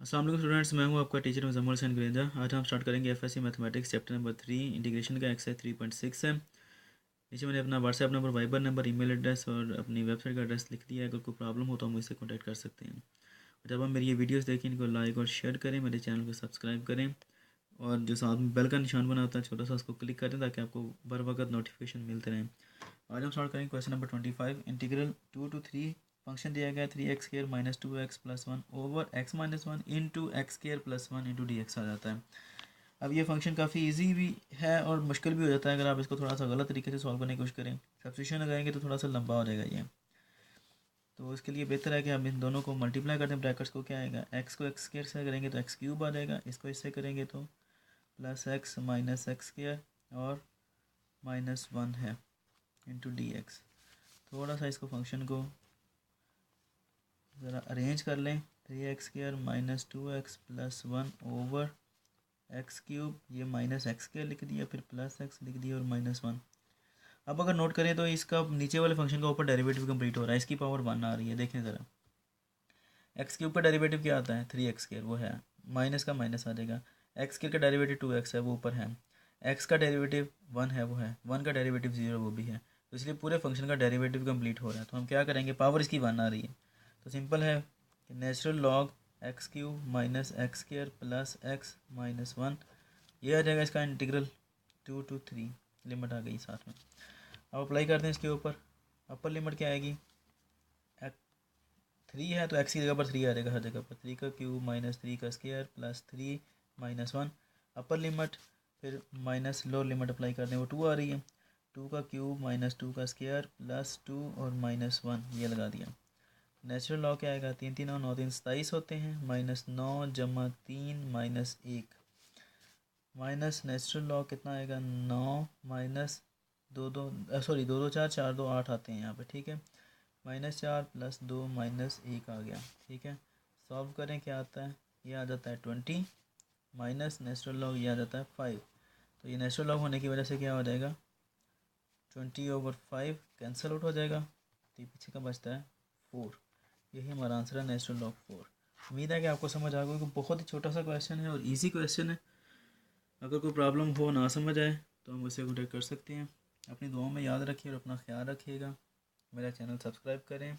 अस्सलाम वालेकुम स्टूडेंट्स, मैं हूं आपका टीचर मुज़म्मिल हुसैन गुरेजा। आज हम स्टार्ट करेंगे FSc mathematics chapter number 3 integration का एक्सरसाइज 3.6 है। नीचे मैंने अपना WhatsApp number, Viber number, email address और अपनी वेबसाइट का एड्रेस लिख दिया है। अगर कोई प्रॉब्लम हो तो हम मुझसे कॉन्टैक्ट कर सकते हैं। और जब हम मेरी ये वीडियोस देखें, इनको लाइक और शेयर करें, मेरे चैनल को सब्सक्राइब करें और जो साथ में बेल का निशान बना होता है छोटा सा, उसको क्लिक करें ताकि आपको बर वक्त नोटिफिकेशन मिलते रहें। आज हम स्टार्ट करेंगे question number 25। Integral 2 to 3 function दिया गया है 3x² - 2x+1 over x-1 into x² + 1 into d x आ जाता है। अब ये फंक्शन काफ़ी इजी भी है और मुश्किल भी हो जाता है अगर आप इसको थोड़ा सा गलत तरीके से सॉल्व करने की कोशिश करें। सब्स्टिट्यूशन लगाएंगे तो थोड़ा सा लंबा हो जाएगा ये। तो इसके लिए बेहतर है कि आप इन दोनों को मल्टीप्लाई कर दें। ब्रैकेट्स को क्या आएगा, x को x² से करेंगे तो x³ आ जाएगा, इसको इससे करेंगे तो +x - x² और -1 है इंटू डी एक्स। थोड़ा सा इसको फंक्शन को ज़रा अरेंज कर लें। 3x² - 2x + 1 ओवर x³ ये -x² लिख दिया, फिर +x लिख दिया और -1। अब अगर नोट करें तो इसका नीचे वाले फंक्शन का ऊपर डेरिवेटिव कंप्लीट हो रहा है, इसकी पावर 1 आ रही है। देखें ज़रा, x³ का डेरिवेटिव क्या आता है 3x², वो है माइनस का माइनस आ जाएगा। x² का डेरिवेटिव 2x है, वो ऊपर है। x का डेरिवेटिव 1 है, वो है। 1 का डेरिवेटिव 0, वो भी है। तो इसलिए पूरे फंक्शन का डेरिवेटिव कंप्लीट हो रहा है। तो हम क्या करेंगे, पावर इसकी 1 आ रही है तो सिंपल है कि natural log x³ - x² + x - 1 ये आ जाएगा इसका इंटीग्रल 2 to 3। लिमिट आ गई साथ में। अब अप्लाई करते हैं इसके ऊपर। अपर लिमिट क्या आएगी, 3 है तो x की जगह पर 3 आ जाएगा हर जगह पर। 3³ - 3 का स्क्वायर + 3 - 1 अपर लिमिट, फिर माइनस लोअर लिमिट अप्लाई करते हैं, वो 2 आ रही है। 2³ - 2 का स्क्वायर + 2 और -1 ये लगा दिया। नेचुरल लॉग क्या आएगा, 3 3 और 9 3 27 होते हैं। -9 + 3 - 1 माइनस नेचुरल लॉग कितना आएगा, 9 - 2 2 सॉरी 2 2 4 4 2 8 आते हैं यहाँ पे, ठीक है। -4 + 2 - 1 आ गया, ठीक है। सॉल्व करें, क्या आता है, ये आ जाता है 20 माइनस नेचुरल लॉग ये आ जाता है 5। तो ये नेचुरल लॉग होने की वजह से क्या हो जाएगा, 20/5 कैंसिल आउट हो जाएगा। तो ये पीछे का बचता है 4। यही हमारा आंसर है, नेचुरल लॉग 4। उम्मीद है कि आपको समझ आ गई। बहुत ही छोटा सा क्वेश्चन है और इजी क्वेश्चन है। अगर कोई प्रॉब्लम हो, ना समझ आए तो हम मुझसे कॉन्टेक्ट कर सकते हैं। अपनी दुआओं में याद रखिए और अपना ख्याल रखिएगा। मेरा चैनल सब्सक्राइब करें।